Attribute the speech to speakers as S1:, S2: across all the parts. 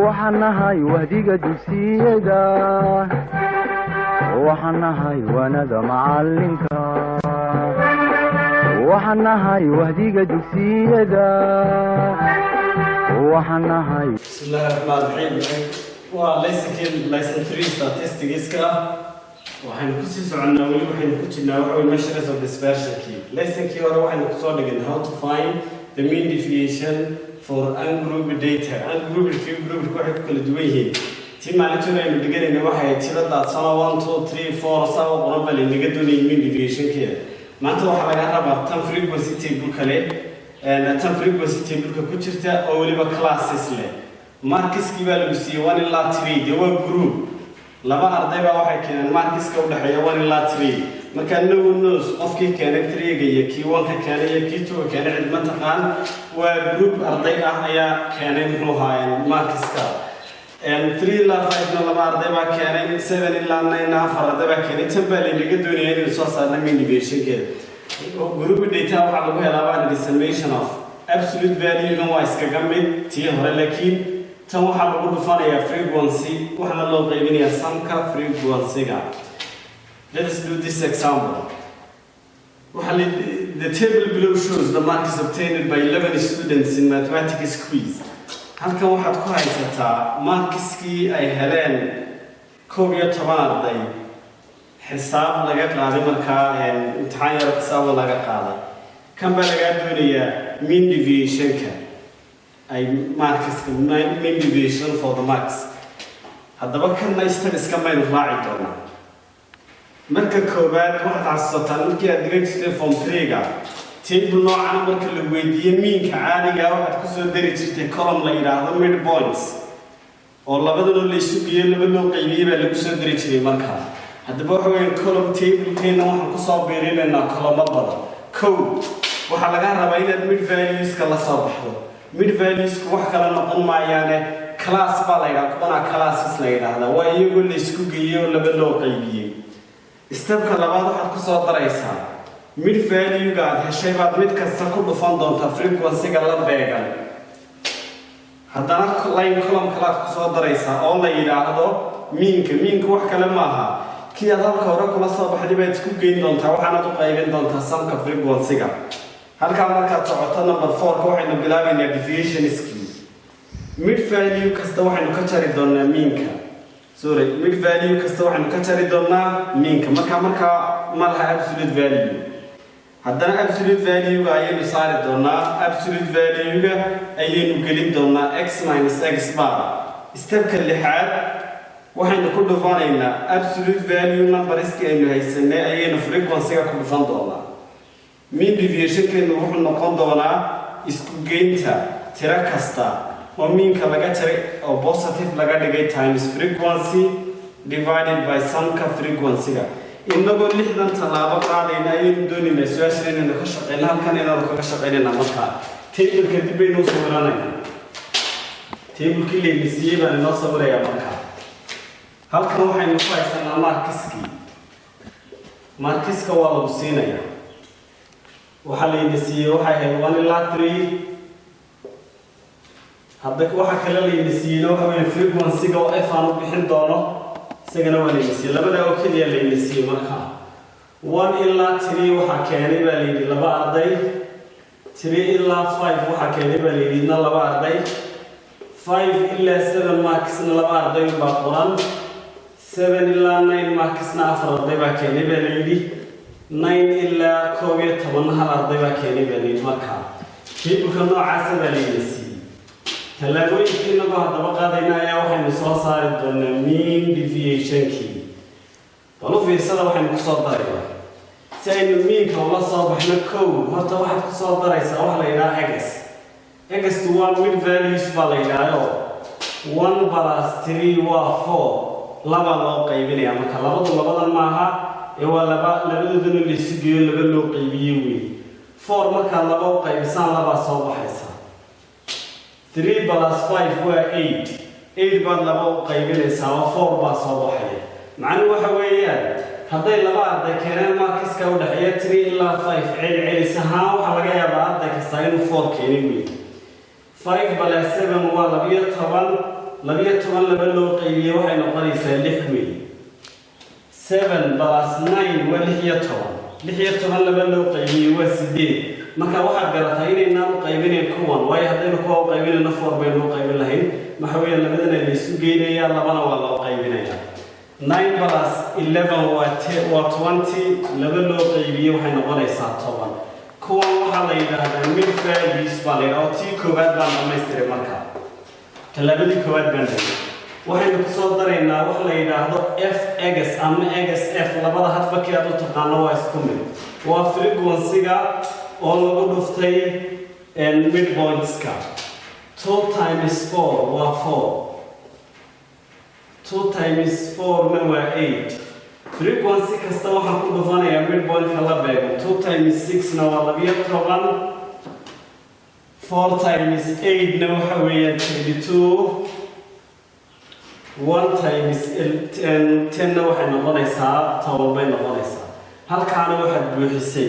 S1: وحنهاي وهديك دوسيدا وحنهاي وانا معلمك وحنهاي وهديك دوسيدا وحنهاي
S2: بسم الله الرحمن الرحيم وليس ليس 3 statistics waxaan ku sii soconaa wali waxaan ku jirnaa waxa weey measures of dispersion key lesson kii hore waxaan ku soo dhignay how to find the mean deviation for ungrouped data ungrouped key group waxay kala duwan yihiin tii maalintii aynu dhiganayna waxay tirada 1 2 3 4 sawa qorobal inaga doonay mean deviation kii maanta waxa laga rabaa tan frequency table kale tan frequency table ku jirta oo waliba classes leh markiskii baa lagu siiyay 1 ilaa 3 dawa group laba arday baa waxay keeneen markiska u dhaxeeya 1 ilaa 3 marka no knows qofkii keenay 3 ga iyo kii 1 ka keenay iyo kii 2 ka keenay cid ma taqaan waa group arday ah ayaa keenay muxuu haayeen markiska 3 ilaa 5 na laba arday baa keenay 7 ilaa 9 na afar arday baa keenay tan baa laga doonayay inuu soo saarno mean deviation keeda group data waxa lagu helaa waa summation of absolute value no waa iskaga mid tii hore laakiin tan waxa lagu dhufanayaa frequency waxana loo qaybinayaa sumka frequency-ga. Let's do this example. The table below shows the marks obtained by 11 students in mathematics quiz. Halkan waxaad ku haysataa markiskii ay heleen 11 arday xisaab laga qaaday markaa imtixaan yar xisaab laga qaaday kan baa laga doonayaa mean deviation-ka ay marks mean deviation for the marks haddaba kan istaga iska meel raaci doona marka koobaad waxaad xasuusataa markii aad dhigan jirtay form 3-ga table noocan marka la weydiiyay meanka caadiga waxaad ku soo dari jirtay column la yiraahdo midpoints oo labadaba la isu geeyay laba loo qaybiyay baa lagu soo dari jiray markaa haddaba waxa weeye column table-keena waxaan ku soo biirinaynaa column badan kow waxa laga rabaa inaad mid values-ka la soo baxdo mid values wax kala noqon maayaane class baa la yiraahdaa kuna classes la yiraahdaa waa iyagu la isku geeyay oo laba loo qaybiyay step-ka labaad waxaad ku soo daraysaa mid value-ga aad heshay baad mid kasta ku dhufan doontaa frequency-ga la beegan haddana line column kale aad ku soo daraysaa oo la yiraahdo meanka wax kale maaha kii aad halka hore kula soo baxday baad isku geyn doontaa waxaanaad u qaybin doontaa sumka frequency-ga halka markaad socoto number 4 ka waxaynu bilaabaynaa deviation scheme mid value kasta waxaynu ka jari doonaa meanka mid value kasta waxaynu ka jari doonaa meanka marka ma laha absolute value haddana absolute value-ga ayaynu saari doonaa absolute value-ga ayaynu gelin doonaa x minus x bar step-ka lixaad waxaynu ku dhufanaynaa absolute value number-iska aynu haysanay ayaynu frequency-ga ku dhufan doonaa mean deviation-keenu wuxuu noqon doonaa isku geynta tiro kasta oo meanka laga jaray oo positive laga dhigay times frequency divided by sumka frequency-ga inagoo 60 talaabo qaadayna ayaynu doonaynaa su'aasha inaynu ka shaqeyno halkan inaynu kaga shaqeynayna markaa table-ka dib baynu u sawiranaynaa table-kii leegisiyay baan inoo sawirayaa markaa halkan waxaynu ku haysanaa markiska waa lagu siinayaa waxaa la yidhi waxay ahayd 1 ilaa 3 hadda waxa kale la yidhi waxa weeye frequency-ga oo f aan u bixin doono isagana waa la yidhi labada oo kaliya la yidhi markaa 1 ilaa 3 waxa keenay baa la yidhi laba arday 3 ilaa 5 waxa keenay baa la yidhi laba arday 5 ilaa 7 marksna laba arday baa qoran 7 ilaa 9 marksna afar arday baa keenay baa la yidhi 9 ilaa 11 hal arday baa keenay baa la yidhi markaa table-ka noocaas baa la yidhi talaabooyinkii nagu haddaba qaadayna ayaa waxaynu soo saari doonaa mean deviation-kii bal u fiirsada waxaynu ku soo daraynaa si aynu meanka ula soo baxno kow horta waxaad ku soo daraysaa wax la yidhaha egastu waa mid values baa la yidhahdo 1 plus 3 waa 4 laba loo qaybinaya marka labadan maaha ee waa labadoodana la isu geeyo laba loo qaybiyey wey 4 markaad laba u qaybisaan labaa soo baxaysa 3 plus 5 waa 8 8 baad laba u qaybinaysaa oo 4 baa soo baxaya macnuhu waxa weeyaan hadday laba arday keeneen markiska u dhaxeeya 3 ilaa 5 celcelis ahaan waxaa laga yaabaa arday kasta inuu 4 keenay wey 5 plus 7 waa 12 labiyo toban laba loo qaybiye waxay noqonaysaa 6 wey 7 plus 9 waa 6 laba loo qaybiye waa 8 marka waxaad garataa inaynaan u qaybinayn kuwan waayo haddaynu kuwa u qaybinayno 4 baynu u qaybin lahayn maxaa weeye labadana la isu geynayaa labana waa loo qaybinayaa 9 plus 11 waa 20 laba loo qaybiye waxay noqonaysaa 10 kuwan waxaa la yidhaahdaa mid values baa la yidhaha oo tii koowaad baan dhamaystiray marka talabadii koowaad baan dhigay waxaynu kusoo daraynaa wax la yidhaahdo f(x) ama xf labada hadbakii aad u taqaano waa isku mid waa frequency-ga oo lagu dhuftay midpointska 2 times 4 waa 4 2 times 4 na waa 8 frequency kasta waxaan ku dhufanayaa midpointka la beego 2 times 6 na waa 12 4 times 8 na waxa weeyaan 22 1 times 10 na waxay noqonaysaa 10 bay noqonaysaa halkaana waxaad buuxisay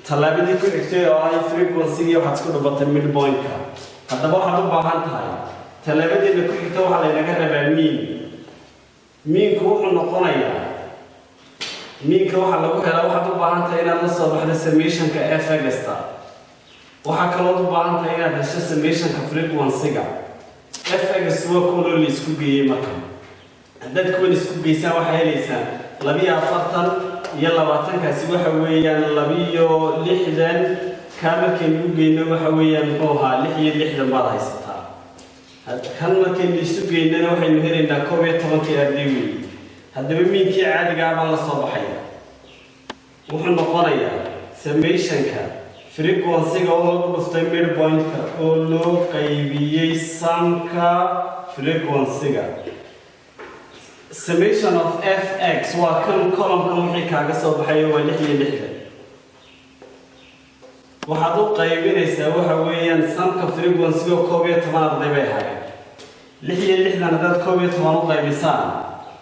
S2: talaabadii ku xigtay oo ay frequency waxaad isku dhufatay midpointka haddaba waxaad u baahan tahay talaabadiina ku xigta waxaa laynaga rabaa miinku wuxuu noqonayaa miinka waxaa lagu helaa waxaad u baahan tahay inaad la soo baxdo summationka f(x)ta waxaa kaloo u baahan tahay inaad hesho summationka frequency-ga f(x) waa kuwa la isku geeyey marka haddaad kuwan isku geysaan waxaa helaysaan 42 iyo 20kaasi waxa weeyaan 260 kaa markaynu u geyno waxa weeyaan muxuu ahaa 6 baad haysataa kan markaynu isu geynana waxaynu helaynaa 11 arday wey haddaba miinkii caadiga ah baan la soo baxaya wuxuu noqonayaa summationka frequency-ga oo lagu dhuftay midpointka oo loo qaybiyey sumka frequency-ga summation of f(x) waa kan column-kan wixii kaaga soo baxayo waa 6 waxaad u qaybinaysaa waxa weeyaan sumka frequency-ga 11 arday bay ahaayeen 6 haddaad 11 u qaybisaan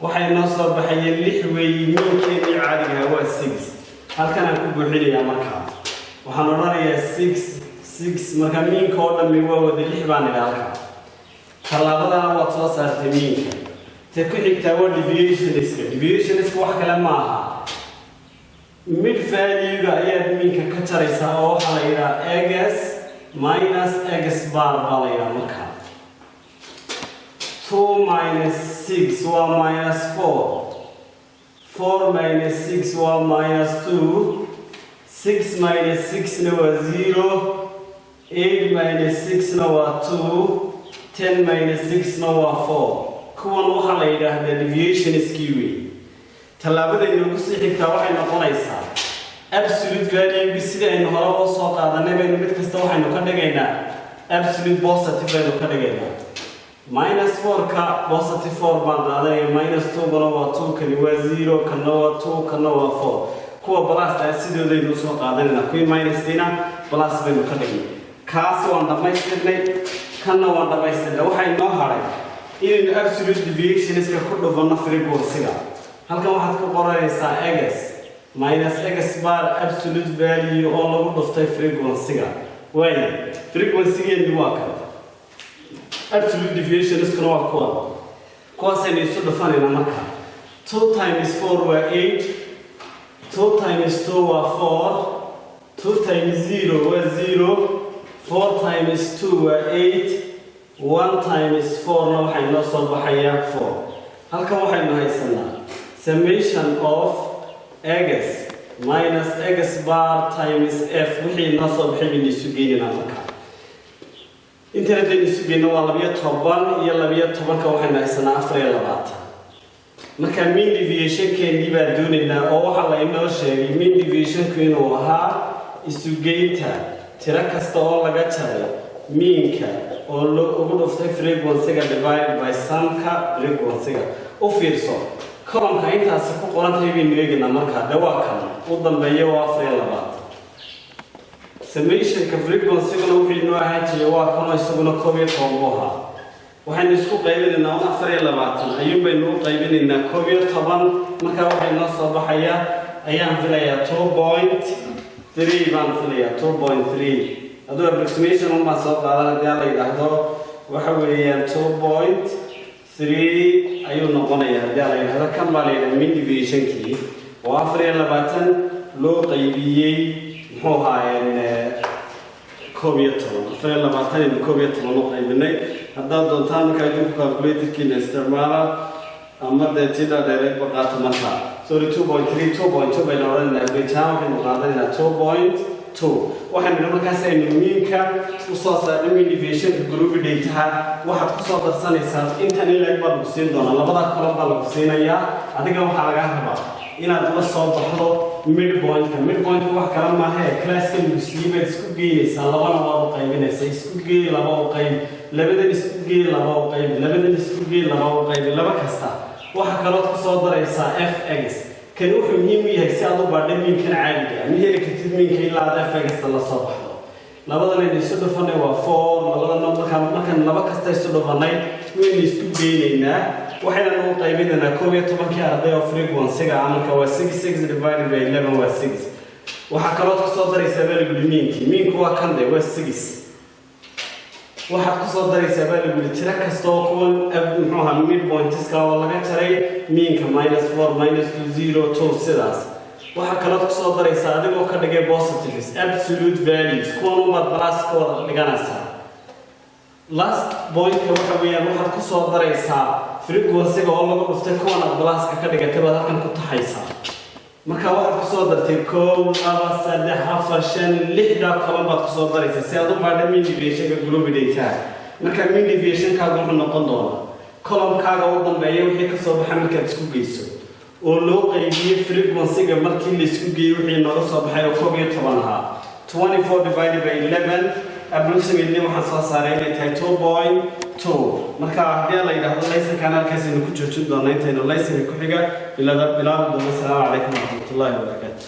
S2: waxay noo soo baxayeen 6 weeyi miinkeedii caadiga waa 6 halkan aan ku buuxinayaa markaa waxaan odhanayaa 6 marka miinka oo dhammi waa wada 6 baan idhaa halkaa tallaabadana waad soo saartay miinka te ku xigtaa waa deviationska wax kale ma aha mid value-ga ayaad miinka ka jaraysaa oo waxaa la yidhaha x minus x bar baa la yidhaha markaa 2 minus 6 waa minus 4 minus 6 waa minus 2 6 minus 6 na waa 0 8 minus 6 na waa 2 10 minus 6 na waa 4 kuwan waxaa la yidhaahdaa deviationskii wey tallaabadaynu ugu sii xigtaa waxay noqonaysaa absolute value sida aynu hore u soo qaadanay baynu mid kasta waxaynu ka dhigaynaa absolute positive baynu ka dhigaynaa minus 4ka positive 4 baan qaadanaya minus 2gana waa 2 kani waa 0 kana waa 2 kana waa 4 kuwa balasta sidoodaynu usoo qaadanayna kuwii minustina balas baynu ka dhignay kaas waan dhammaystirnay kana waan dhammaystirnay waxay noo haray inaynu absolute deviationska ku dhufanno frequency-ga halkan waxaad ku qoranaysaa x minus x bar absolute value oo lagu dhuftay frequency-ga waayo frequency-geenu waa kan absolute deviationskuna waa kuwaasaynu isu dhufanayna marka 2 times 4 waa 8 2 times 2 waa 4 2 times 0 waa 0 4 times 2 waa 8 1 times 4 na waxay noo soo baxayaa 4 halkan waxaynu haysanaa summation of x minus x bar times f wixii noo soo baxay baynu isu geynanaa marka intana daynu isu geyno waa 12 iyo 12ka waxaynu haysanaa 24 marka mean deviation-keennii baan doonaynaa oo waxaa la inoo sheegay mean deviation-ku inuu ahaa isu geynta tiro kasta oo laga jaray miinka oo ugu dhuftay frequency-ga divided by sumka frequency-ga u fiirso column-ka intaasi ku qoran tahay baynu eegaynaa markaa dhawaa kan u dambeeya waa 24 summation-ka frequency-guna wuxuu inoo ahaan jiray waa kanoo isaguna 11 buu ahaa waxaynu isku qaybinaynaa 24 ayuun baynu u qaybinaynaa 11 markaa waxay noo soo baxayaa ayaan filayaa 2.3 baan filayaa 2.3 aduu approximation un baan soo qaadan haddii la yidhaahdo waxa weeyaan 2.3 3 ayuu noqonayaa haddii la yidhaahdo kan baa la yidhaha mean deviation-kii oo 24 loo qaybiyey muxuu ahaayeen 12 loo qaybinay haddaad doontaan markaa idinku calculatorkiina isticmaala ama dee tida dheereed baqaato markaa sorry 2.2 bayna odhanaynaa beejaan waxaynu qaadanaynaa 2.2 waxaynu markaas aynu miinka usoo saarnay mean deviation-ka group data waxaad kusoo darsanaysaa intan in leeg baa lagu siin doonaa labada kolon baa lagu siinayaa adiga waxaa lagaa rabaa inaad la soo baxdo midpoint wax kala maaha ee classka lagu siiyey baad isku geynaysaa labana waad u qaybinaysaa isku geey laba u qayb labadan isku geey laba u qayb labadan isku geey laba u qayb laba kasta waxa kalood ku soo daraysaa fx kan wuxuu muhiim u yahay si aad u baadhay miinkan caadiga ma heli kartid miinka ilaa aad fx la soo baxdo labadan aynu isu dhufanay waa 4 labadan markaan laba kasta isu dhufanay waynu isku geynaynaa waxayna nagu qaybinaynaa 12 arday oo frequency-ga marka waa 6 divided by 11 waa 6 waxa kalood ku soo daraysaa value miinku waa kan waa 6 waxaad ku soo daraysaa value tira kasta oo kuwan muxuu ahaa midpoints-ka oo laga jaray miinka -4 -2 0 2 sidaas waxa kalood ku soo daraysaa adigoo ka dhigay positives absolute values kuwan umaad balaas ka wada dhiganaysaa last point-ka waxa weeyaan waxaad ku soo daraysaa frequency-ga oo lagu dhuftay kuwan aad balaaska ka dhigatay baad halkan ku taxaysaa marka waxaad ku soo dartay 1 2 3 4 5 6 kolon baad ku soo daraysaa si aad u baadho mean deviation-ka group data marka mean deviation-kaaga wuxuu noqon doonaa kolomkaaga u dambeeya wixii ka soo baxa markaad isku geyso oo loo qaybiyey frequency-ga markii la isku geeyey wixii nooga soo baxay oo 12 ahaa 24 divided by 11 approximately waxaan soo saaray inay tahay 2.2 marka haddii la yidhaahdo laysankan halkaasaynu ku joojin doonaa intaynu laysanka ku xiga bilaabi doono. Asalaamu calaykum waraxmatullaahi wabarakaatu.